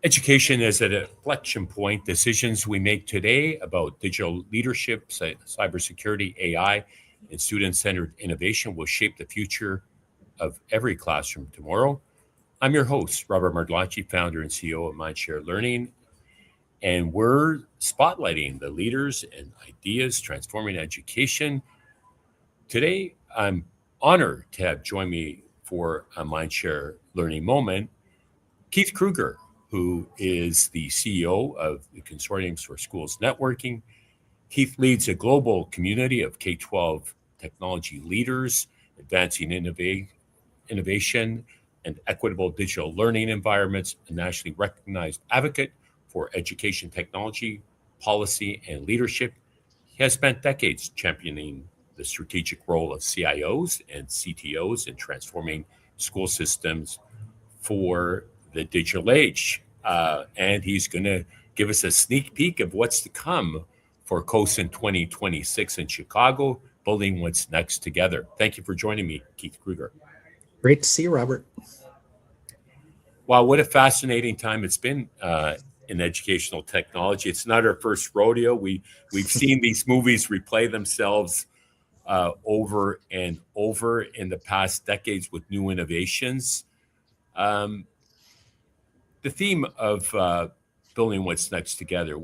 Education is at an inflection point. Decisions we make today about digital leadership, cybersecurity, AI, and student-centered innovation will shape the future of every classroom tomorrow. I'm your host, Robert Martellacci, founder and CEO of MindShare Learning, and we're spotlighting the leaders and ideas transforming education. Today, I'm honored to have join me for a MindShare Learning moment Keith Krueger, who is the CEO of the Consortium for Schools Networking. Keith leads a global community of K-12 technology leaders, advancing innovation and equitable digital learning environments, a nationally recognized advocate for education technology, policy, and leadership. He has spent decades championing the strategic role of CIOs and CTOs in transforming school systems for the digital age. And he's going to give us a sneak peek of what's to come for CoSN 2026 in Chicago, building what's next together. Thank you for joining me, Keith Krueger. Great to see you, Robert. Wow, what a fascinating time it's been in educational technology. It's not our first rodeo. We've seen these movies replay themselves over and over in the past decades with new innovations. The theme of building what's next together,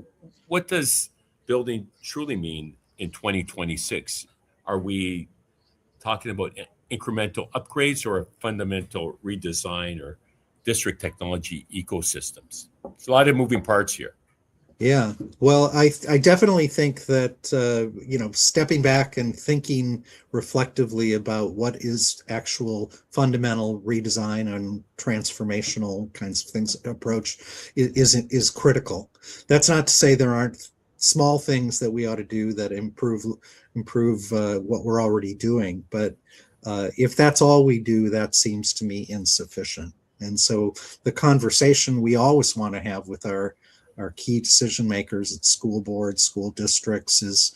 what does building truly mean in 2026? Are we talking about incremental upgrades or a fundamental redesign or district technology ecosystems? There's a lot of moving parts here. Yeah, well, I definitely think that, stepping back and thinking reflectively about what is actual fundamental redesign and transformational kinds of things approach is critical. That's not to say there aren't small things that we ought to do that improve what we're already doing. But if that's all we do, that seems to me insufficient. And so the conversation we always want to have with our key decision makers at school boards, school districts is,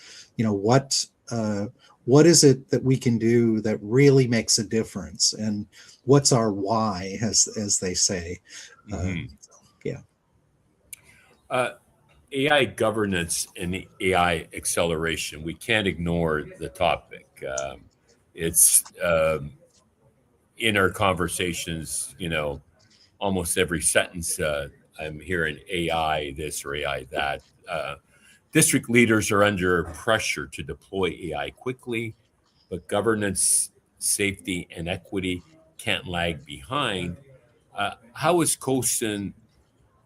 what is it that we can do that really makes a difference, and what's our why, as they say. AI governance and AI acceleration. We can't ignore the topic. It's in our conversations. Almost every sentence. I'm hearing AI this or AI that. District leaders are under pressure to deploy AI quickly, but governance, safety, and equity can't lag behind. How is CoSN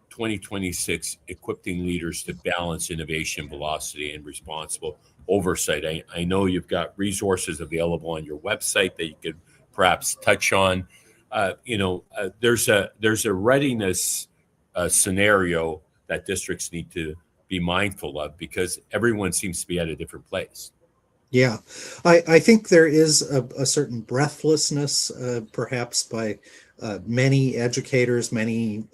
2026 equipping leaders to balance innovation, velocity, and responsible oversight? I know you've got resources available on your website that you could perhaps touch on. There's a readiness scenario that districts need to be mindful of because everyone seems to be at a different place. Yeah, I think there is a certain breathlessness, perhaps by many educators, many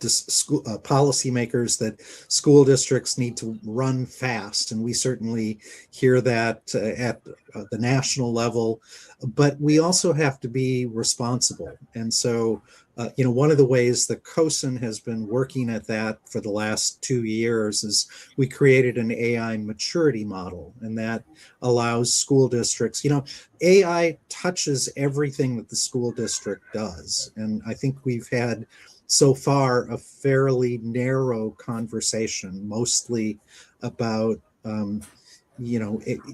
policymakers, that school districts need to run fast. And we certainly hear that at the national level, but we also have to be responsible. And so, one of the ways that CoSN has been working at that for the last 2 years is we created an AI maturity model, and that allows school districts, AI touches everything that the school district does. And I think we've had so far a fairly narrow conversation, mostly about,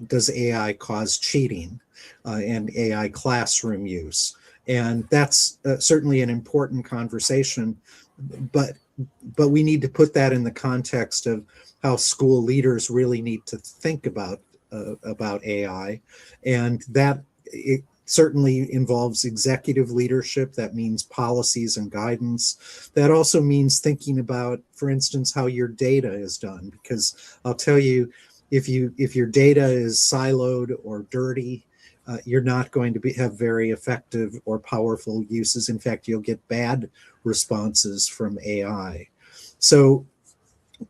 does AI cause cheating and AI classroom use? And that's certainly an important conversation, but we need to put that in the context of how school leaders really need to think about AI, and that it certainly involves executive leadership. That means policies and guidance. That also means thinking about, for instance, how your data is done, because I'll tell you, if your data is siloed or dirty, you're not going to have very effective or powerful uses. In fact, you'll get bad responses from AI. So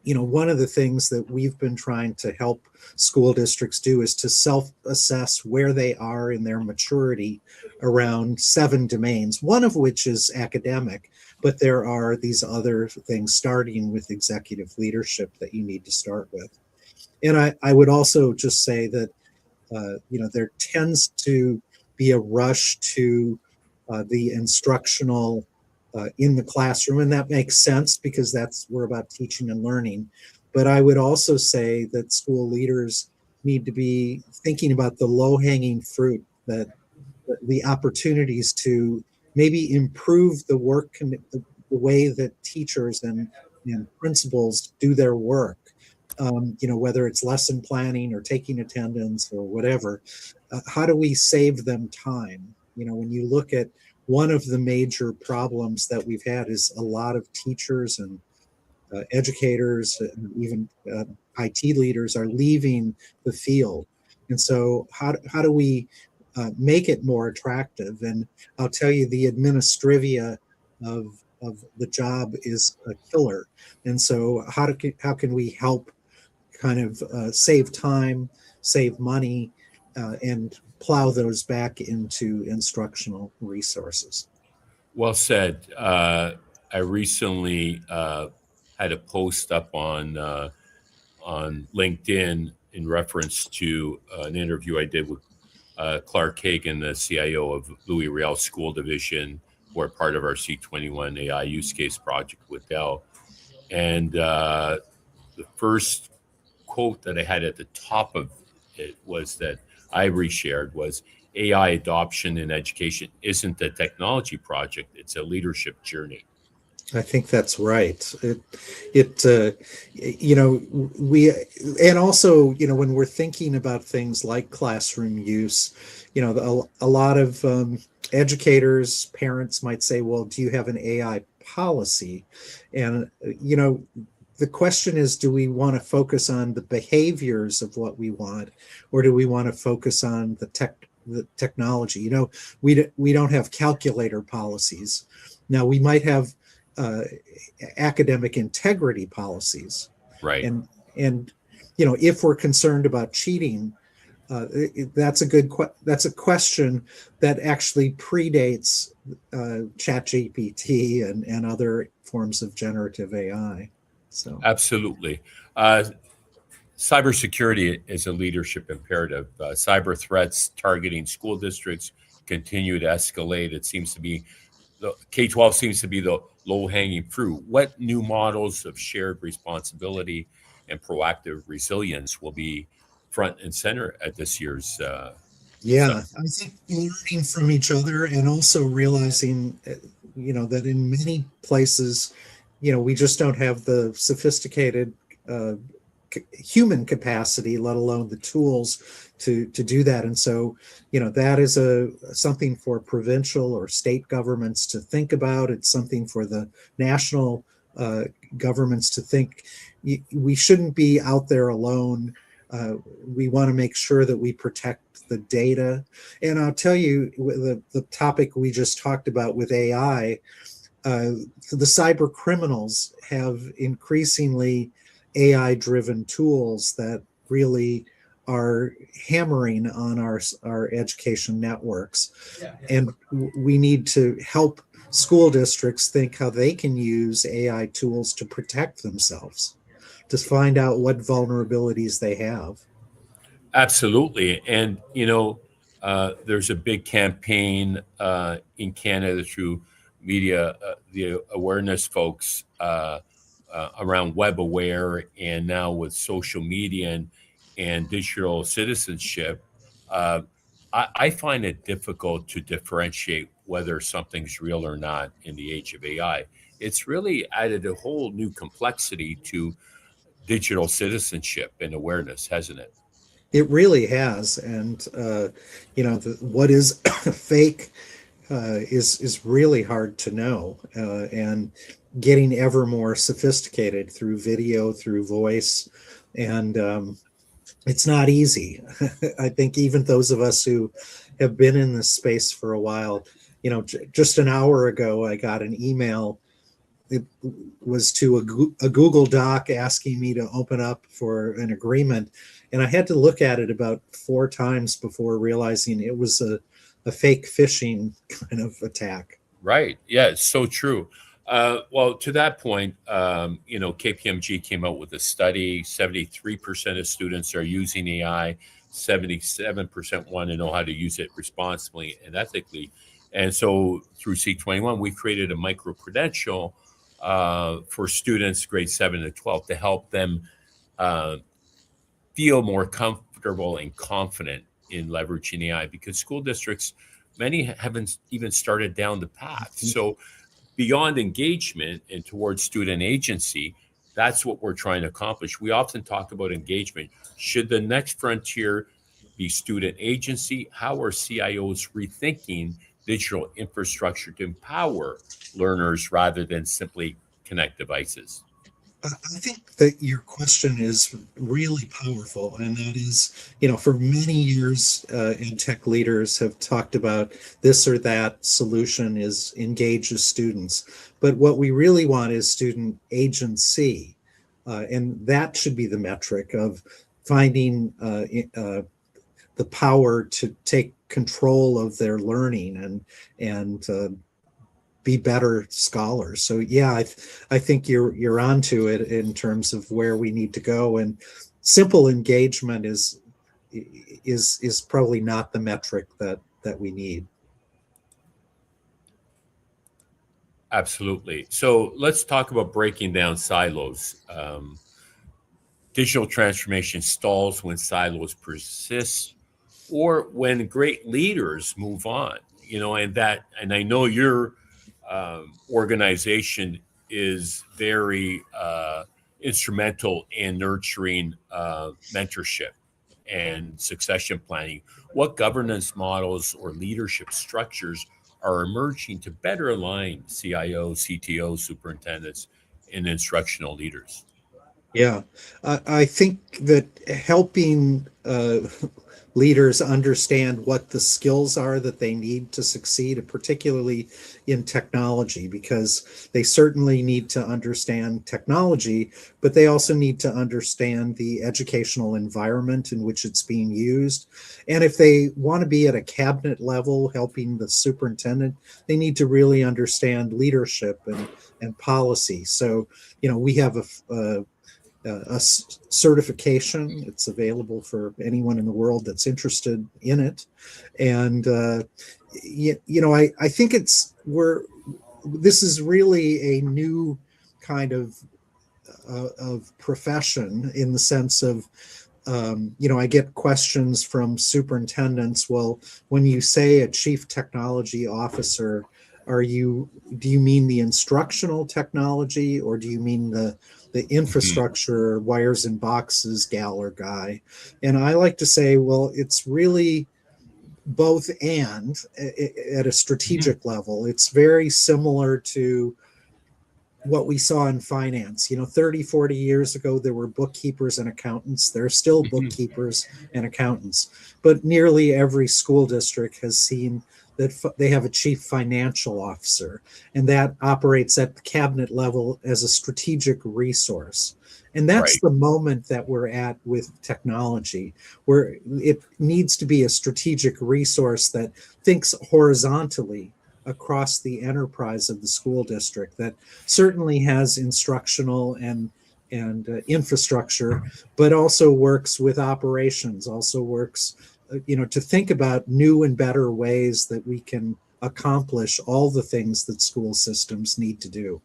one of the things that we've been trying to help school districts do is to self-assess where they are in their maturity around 7 domains, one of which is academic, but there are these other things, starting with executive leadership, that you need to start with. And I would also just say that, there tends to be a rush to the instructional in the classroom, and that makes sense because we're about teaching and learning. But I would also say that school leaders need to be thinking about the low-hanging fruit, that the opportunities to maybe improve the work, the way that teachers and principals do their work. Whether it's lesson planning or taking attendance or whatever, how do we save them time? When you look at one of the major problems that we've had is a lot of teachers and educators and even IT leaders are leaving the field. And so how do we make it more attractive? And I'll tell you, the administrivia of the job is a killer. And so how can we help kind of save time, save money, and plow those back into instructional resources? Well said. I recently had a post up on LinkedIn in reference to an interview I did with Clark Hagan, the CIO of Louis Riel School Division, who are part of our C21 AI use case project with Dell. And the first quote that I had at the top of it was that I reshared was, AI adoption in education isn't a technology project, it's a leadership journey. I think that's right. We, and also, when we're thinking about things like classroom use, a lot of educators, parents might say, well, do you have an AI policy? And, the question is, do we want to focus on the behaviors of what we want, or do we want to focus on the technology? We don't have calculator policies. Now, we might have academic integrity policies, right? And if we're concerned about cheating, that's a question that actually predates ChatGPT and other forms of generative AI. So absolutely. Cybersecurity is a leadership imperative. Cyber threats targeting school districts continue to escalate. It seems to be the K-12 seems to be the low-hanging fruit. What new models of shared responsibility and proactive resilience will be front and center at this year's I think learning from each other, and also realizing that in many places we just don't have the sophisticated human capacity, let alone the tools to do that. And so that is something for provincial or state governments to think about. It's something for the national governments to think. We shouldn't be out there alone. We want to make sure that we protect the data. And I'll tell you, the topic we just talked about with AI, the cyber criminals have increasingly AI-driven tools that really are hammering on our education networks. And we need to help school districts think how they can use AI tools to protect themselves, to find out what vulnerabilities they have. Absolutely. And, there's a big campaign in Canada through media, the awareness folks around web aware, and now with social media and digital citizenship. I find it difficult to differentiate whether something's real or not in the age of AI. It's really added a whole new complexity to digital citizenship and awareness, hasn't it? It really has. And, what is fake is really hard to know, and getting ever more sophisticated through video, through voice. And it's not easy. I think even those of us who have been in this space for a while, just an hour ago, I got an email it was to a Google Doc asking me to open up for an agreement. And I had to look at it about 4 times before realizing it was a fake phishing kind of attack. Right. Yeah, it's so true. Well, to that point, KPMG came out with a study. 73% of students are using AI. 77% want to know how to use it responsibly and ethically. And so through C21, we created a micro credential for students grades 7 to 12 to help them feel more comfortable and confident in leveraging AI, because school districts, many haven't even started down the path. So beyond engagement and towards student agency, that's what we're trying to accomplish. We often talk about engagement. Should the next frontier be student agency? How are CIOs rethinking digital infrastructure to empower learners rather than simply connect devices? I think that your question is really powerful, and that is, for many years, ed tech leaders have talked about this or that solution is engage the students, but what we really want is student agency, and that should be the metric of finding the power to take control of their learning and be better scholars. So yeah, I think you're onto it in terms of where we need to go. And simple engagement is probably not the metric that we need. Absolutely. So let's talk about breaking down silos. Digital transformation stalls when silos persist, or when great leaders move on. And I know your organization is very instrumental in nurturing mentorship and succession planning. What governance models or leadership structures are emerging to better align CIOs, CTOs, superintendents, and instructional leaders? Yeah, I think that helping leaders understand what the skills are that they need to succeed, particularly in technology, because they certainly need to understand technology, but they also need to understand the educational environment in which it's being used. And if they want to be at a cabinet level helping the superintendent, they need to really understand leadership and policy. So, we have a certification. It's available for anyone in the world that's interested in it. And, I think this is really a new kind of profession, in the sense of, I get questions from superintendents. Well, when you say a chief technology officer, do you mean the instructional technology, or do you mean the infrastructure, wires and boxes gal or guy? And I like to say, well, it's really both and. At a strategic level, it's very similar to what we saw in finance. 30, 40 years ago, there were bookkeepers and accountants. There are still bookkeepers and accountants, but nearly every school district has seen that they have a chief financial officer, and that operates at the cabinet level as a strategic resource. And that's Right. the moment that we're at with technology, where it needs to be a strategic resource that thinks horizontally across the enterprise of the school district, that certainly has instructional and infrastructure, but also works with operations, also works, to think about new and better ways that we can accomplish all the things that school systems need to do.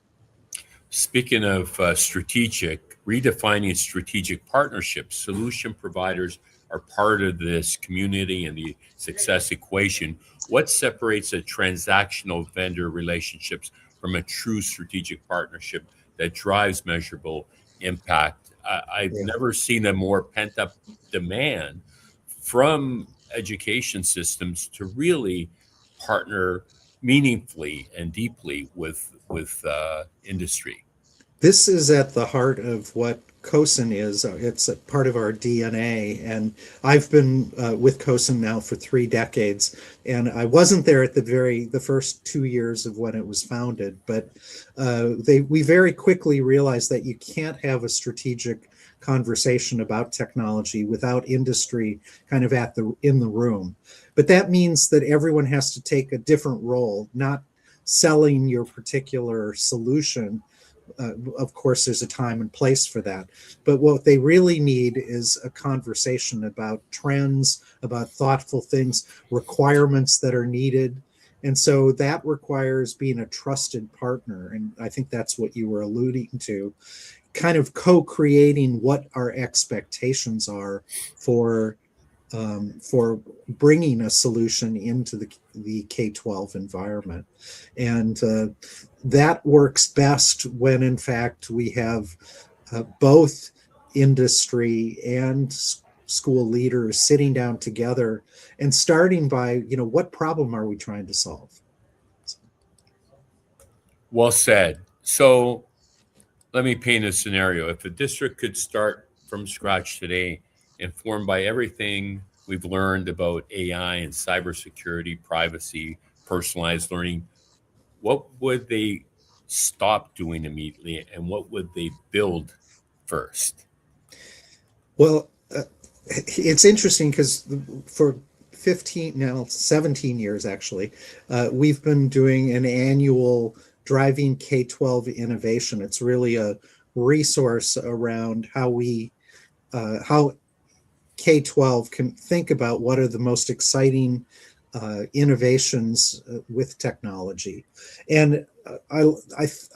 Speaking of strategic, redefining strategic partnerships, solution providers are part of this community and the success equation. What separates a transactional vendor relationships from a true strategic partnership that drives measurable impact? I've Yeah. never seen a more pent up demand from education systems to really partner meaningfully and deeply with industry. This is at the heart of what CoSN is. It's a part of our DNA. And I've been with CoSN now for 3 decades. And I wasn't there at the first 2 years of when it was founded. But we very quickly realized that you can't have a strategic conversation about technology without industry kind of in the room. But that means that everyone has to take a different role, not selling your particular solution. Of course, there's a time and place for that. But what they really need is a conversation about trends, about thoughtful things, requirements that are needed. And so that requires being a trusted partner. And I think that's what you were alluding to, kind of co-creating what our expectations are for bringing a solution into the K-12 environment. And that works best when, in fact, we have both industry and school leaders sitting down together and starting by, what problem are we trying to solve? Well said. So let me paint a scenario. If a district could start from scratch today, informed by everything we've learned about AI and cybersecurity, privacy, personalized learning, what would they stop doing immediately and what would they build first? Well, it's interesting because for 17 years, actually, we've been doing an annual Driving K-12 Innovation. It's really a resource around how K-12 can think about what are the most exciting innovations with technology. And I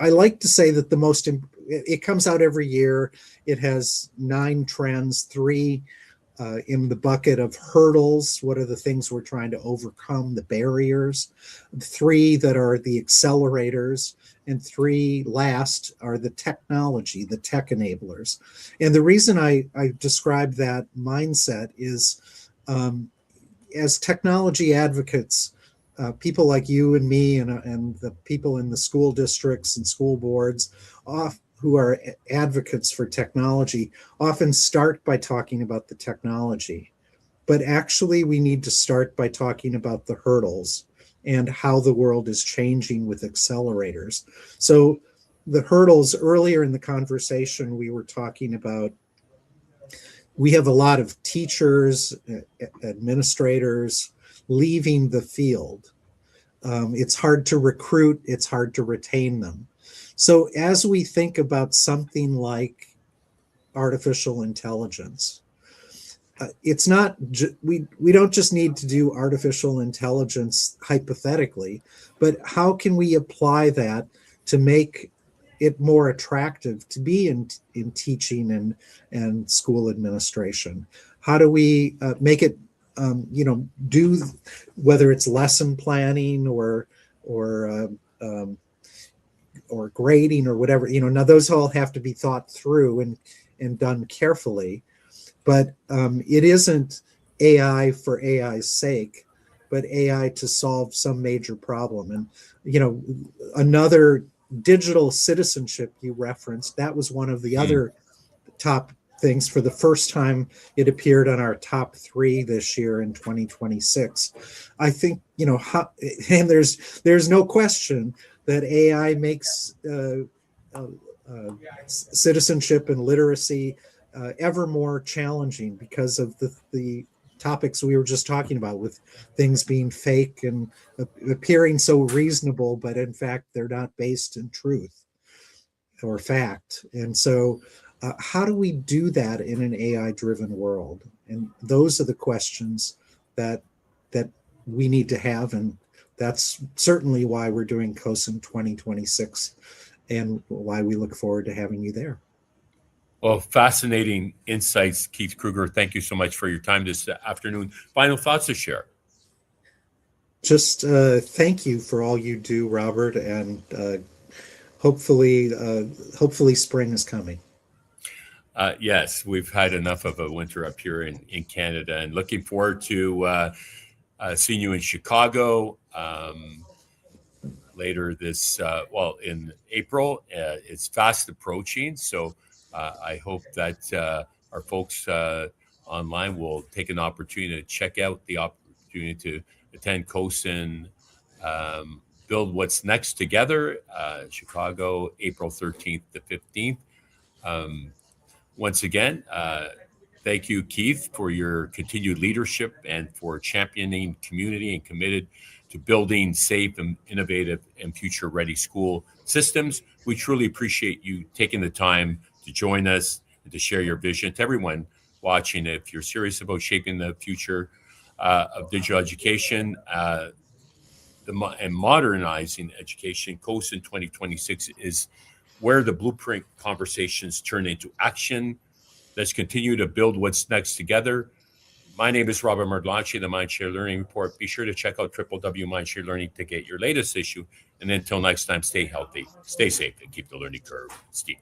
like to say that it comes out every year. It has 9 trends, 3 in the bucket of hurdles. What are the things we're trying to overcome, the barriers? 3 that are the accelerators, and 3 last are the technology, the tech enablers. And the reason I describe that mindset is as technology advocates, people like you and me and the people in the school districts and school boards who are advocates for technology often start by talking about the technology. But actually, we need to start by talking about the hurdles and how the world is changing with accelerators. So the hurdles, earlier in the conversation, we were talking about, we have a lot of teachers, administrators leaving the field. It's hard to recruit, it's hard to retain them. So as we think about something like artificial intelligence, it's not, we don't just need to do artificial intelligence hypothetically, but how can we apply that to make it more attractive to be in teaching and school administration? How do we make it, do, whether it's lesson planning or grading or whatever, now those all have to be thought through and done carefully. But it isn't AI for AI's sake, but AI to solve some major problem. And, another digital citizenship you referenced, that was one of the other top things. For the first time, it appeared on our top 3 this year in 2026. I think, and there's no question that AI makes citizenship and literacy ever more challenging because of the topics we were just talking about, with things being fake and appearing so reasonable, but in fact, they're not based in truth or fact. And so how do we do that in an AI-driven world? And those are the questions that we need to have. And that's certainly why we're doing CoSN 2026 and why we look forward to having you there. Well, fascinating insights, Keith Krueger. Thank you so much for your time this afternoon. Final thoughts to share? Just thank you for all you do, Robert, and hopefully spring is coming. Yes, we've had enough of a winter up here in Canada, and looking forward to seeing you in Chicago. later this, in April. It's fast approaching. So I hope that our folks online will take an opportunity to check out the opportunity to attend CoSN, Build What's Next Together, Chicago, April 13th to 15th. Once again, thank you, Keith, for your continued leadership and for championing community and committed to building safe and innovative and future-ready school systems. We truly appreciate you taking the time to join us and to share your vision. To everyone watching, if you're serious about shaping the future of digital education and modernizing education, CoSN 2026 is where the blueprint conversations turn into action. Let's continue to build what's next together. My name is Robert Martellacci, the MindShare Learning Report. Be sure to check out www.MindShare Learning to get your latest issue. And until next time, stay healthy, stay safe, and keep the learning curve steep.